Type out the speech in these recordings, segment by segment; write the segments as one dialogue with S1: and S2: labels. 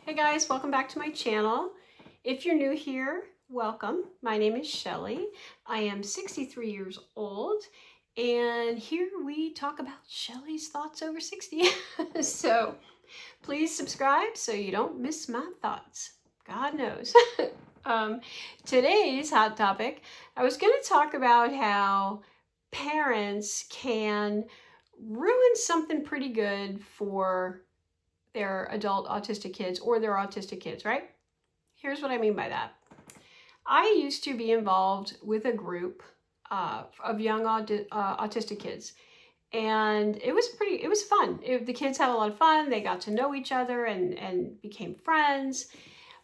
S1: Hey guys, welcome back to my channel. If you're new here, welcome. My name is Shelly. I am 63 years old, and here we talk about Shelly's thoughts over 60. So please subscribe so you don't miss my thoughts. God knows. um, Today's hot topic, I was going to talk about how parents can ruin something pretty good for their adult autistic kids or their autistic kids, right? Here's what I mean by that. I used to be involved with a group of young autistic kids, and it was fun. The kids had a lot of fun. They got to know each other and became friends.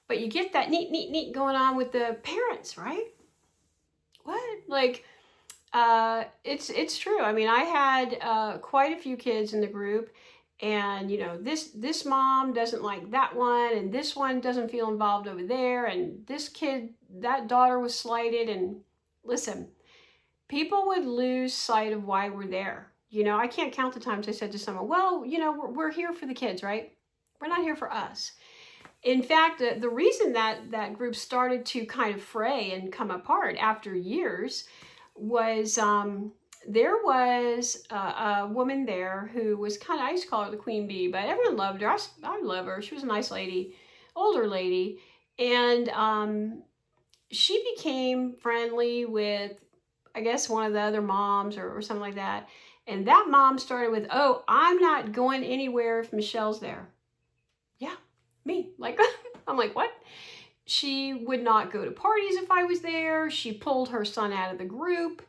S1: But you get that neat going on with the parents, right? What? Like, it's true. I mean, I had quite a few kids in the group, and this mom doesn't like that one, and this one doesn't feel involved over there, and this kid, that daughter was slighted. And listen, people would lose sight of why we're there. I can't count the times I said to someone, well, we're here for the kids, right? We're not here for us. In fact, the reason that group started to kind of fray and come apart after years was there was a woman there who was kind of, I used to call her the queen bee, but everyone loved her. I love her. She was a nice lady, older lady. And she became friendly with, I guess, one of the other moms or something like that. And that mom started with, oh, I'm not going anywhere if Michelle's there. Yeah, me. Like, I'm like, what? She would not go to parties if I was there. She pulled her son out of the group.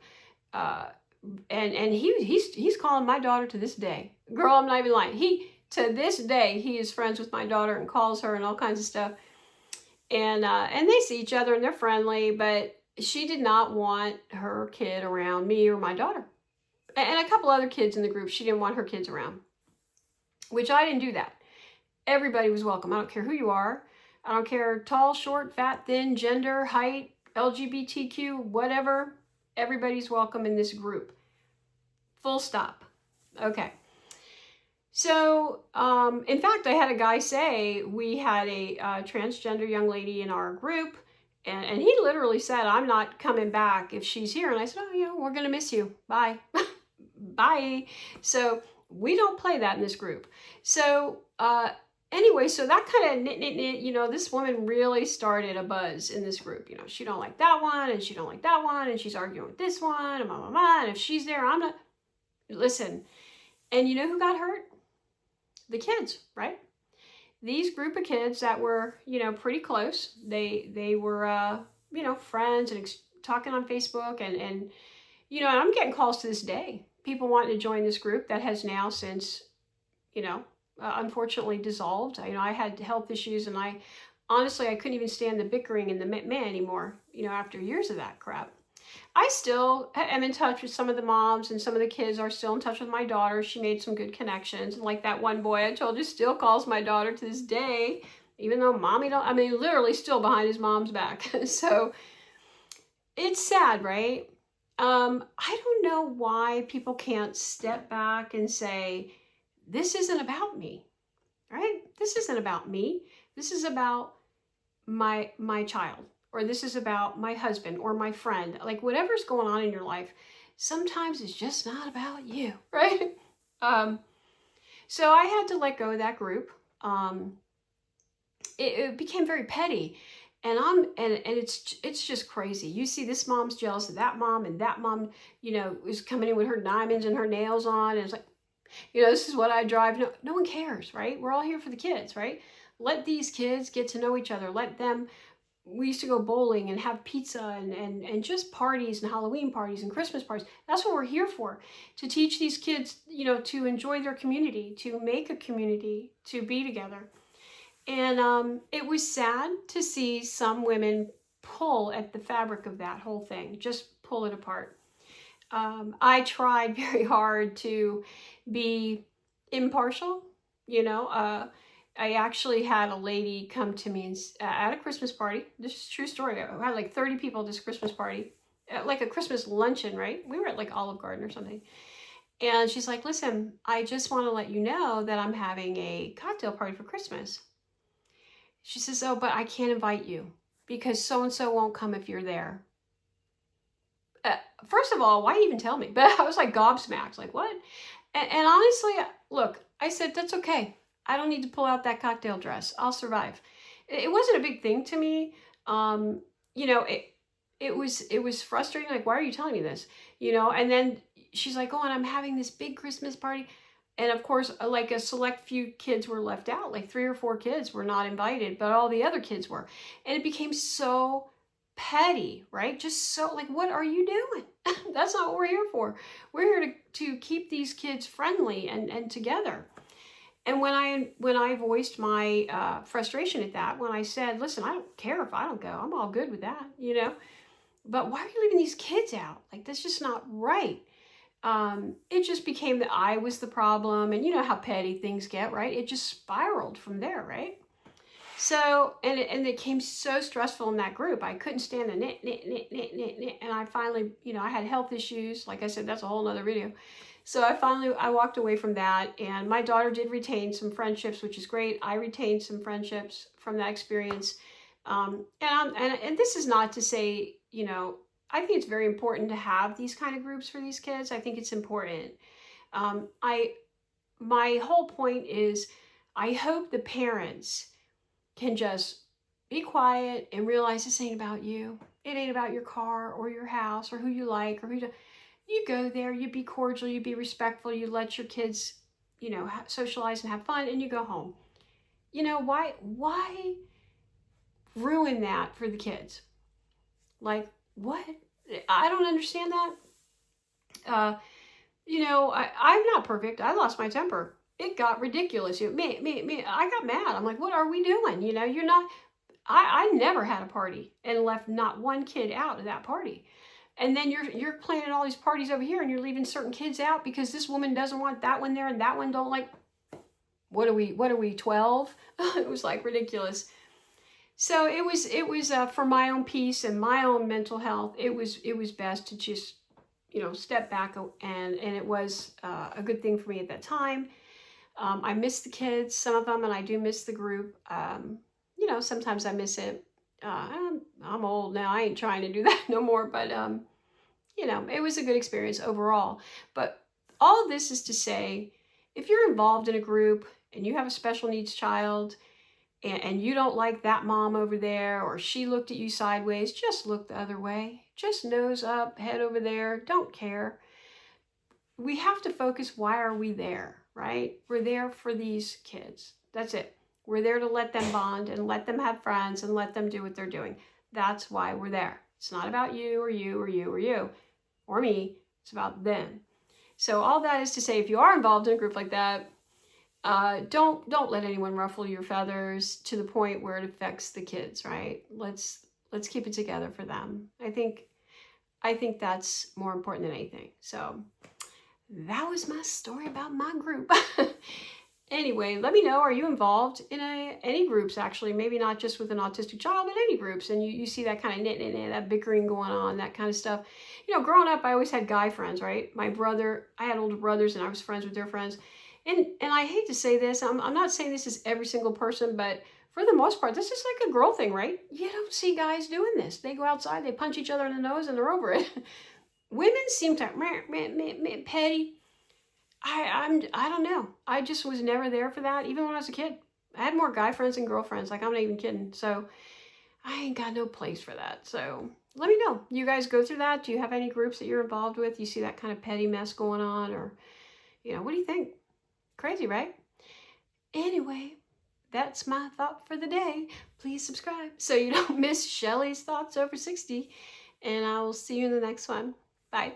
S1: And he's calling my daughter to this day. Girl, I'm not even lying. To this day, he is friends with my daughter and calls her and all kinds of stuff. And they see each other and they're friendly, but she did not want her kid around me or my daughter. And a couple other kids in the group, she didn't want her kids around, which I didn't do that. Everybody was welcome. I don't care who you are. I don't care tall, short, fat, thin, gender, height, LGBTQ, whatever. Everybody's welcome in this group. Full stop. Okay. So, in fact, I had a guy say we had a transgender young lady in our group, and he literally said, I'm not coming back if she's here. And I said, oh, yeah, we're going to miss you. Bye. Bye. So we don't play that in this group. So, anyway, so that kind of this woman really started a buzz in this group. She don't like that one, and she don't like that one, and she's arguing with this one, and and if she's there, I'm not. Listen, and you know who got hurt? The kids, right? These group of kids that were, pretty close. They were, friends and talking on Facebook, and I'm getting calls to this day. People wanting to join this group that has now since, unfortunately dissolved. I had health issues, and I couldn't even stand the bickering and the man anymore, after years of that crap. I still am in touch with some of the moms, and some of the kids are still in touch with my daughter. She made some good connections. And like that one boy I told you still calls my daughter to this day, even though literally still behind his mom's back. So it's sad, right? I don't know why people can't step back and say, this isn't about me, right? This isn't about me. This is about my child, or this is about my husband or my friend. Like, whatever's going on in your life, sometimes it's just not about you, right? So I had to let go of that group. It became very petty. And it's just crazy. You see this mom's jealous of that mom, and that mom, is coming in with her diamonds and her nails on, and it's like, this is what I drive. No one cares, right? We're all here for the kids, right? Let these kids get to know each other. Let them. We used to go bowling and have pizza and just parties and Halloween parties and Christmas parties. That's what we're here for, to teach these kids, to enjoy their community, to make a community, to be together. And it was sad to see some women pull at the fabric of that whole thing, just pull it apart. I tried very hard to be impartial, I actually had a lady come to me at a Christmas party. This is a true story. I had like 30 people at this Christmas party, like a Christmas luncheon, right? We were at like Olive Garden or something. And she's like, listen, I just want to let you know that I'm having a cocktail party for Christmas. She says, oh, but I can't invite you because so-and-so won't come if you're there. First of all, why even tell me? But I was like gobsmacked, like what? And honestly, look, I said, that's okay. I don't need to pull out that cocktail dress. I'll survive. It wasn't a big thing to me. Um, you know, it was frustrating. Like, why are you telling me this? You know, and then she's like, oh, and I'm having this big Christmas party. And of course, like a select few kids were left out, like 3 or 4 kids were not invited, but all the other kids were. And it became so petty, right? Just so like, what are you doing? That's not what we're here for. We're here to keep these kids friendly and together. And when I voiced my frustration at that, when I said, listen, I don't care if I don't go, I'm all good with that, you know, but why are you leaving these kids out? Like, that's just not right. It just became that I was the problem, and you know how petty things get, right? It just spiraled from there, right? So, and it became so stressful in that group. I couldn't stand the knit. And I finally, you know, I had health issues. Like I said, that's a whole nother video. So I walked away from that, and my daughter did retain some friendships, which is great. I retained some friendships from that experience. And this is not to say, you know, I think it's very important to have these kind of groups for these kids. I think it's important. My whole point is, I hope the parents can just be quiet and realize this ain't about you. It ain't about your car or your house or who you like or who you, you go there, you be cordial, you be respectful, you let your kids, you know, socialize and have fun, and you go home. You know, why ruin that for the kids? Like, what? I don't understand that. You know, I'm not perfect. I lost my temper. It got ridiculous. I got mad. I'm like, what are we doing? You know, you're not, I never had a party and left not one kid out of that party. And then you're planning all these parties over here and you're leaving certain kids out because this woman doesn't want that one there and that one don't like, what are we, 12? It was like ridiculous. So it was for my own peace and my own mental health, it was best to just, you know, step back, and it was a good thing for me at that time. I miss the kids, some of them, and I do miss the group. You know, sometimes I miss it. I'm old now. I ain't trying to do that no more, but you know, it was a good experience overall. But all of this is to say, if you're involved in a group and you have a special needs child and you don't like that mom over there, or she looked at you sideways, just look the other way. Just nose up, head over there. Don't care. We have to focus, why are we there, right? We're there for these kids. That's it. We're there to let them bond and let them have friends and let them do what they're doing. That's why we're there. It's not about you or you or you or you or me. It's about them. So all that is to say, if you are involved in a group like that, don't let anyone ruffle your feathers to the point where it affects the kids, right? Let's keep it together for them. I think that's more important than anything. So that was my story about my group. Anyway, let me know, are you involved in any groups, actually? Maybe not just with an autistic child, but any groups, and you see that kind of that bickering going on, that kind of stuff. You know, growing up, I always had guy friends, right? I had older brothers, and I was friends with their friends. And I hate to say this, I'm not saying this is every single person, but for the most part, this is like a girl thing, right? You don't see guys doing this. They go outside, they punch each other in the nose, and they're over it. Women seem to petty. I don't know. I just was never there for that, even when I was a kid. I had more guy friends than girlfriends. Like, I'm not even kidding. So I ain't got no place for that. So let me know. You guys go through that? Do you have any groups that you're involved with? You see that kind of petty mess going on? Or, you know, what do you think? Crazy, right? Anyway, that's my thought for the day. Please subscribe so you don't miss Shelly's Thoughts Over 60. And I will see you in the next one. Bye.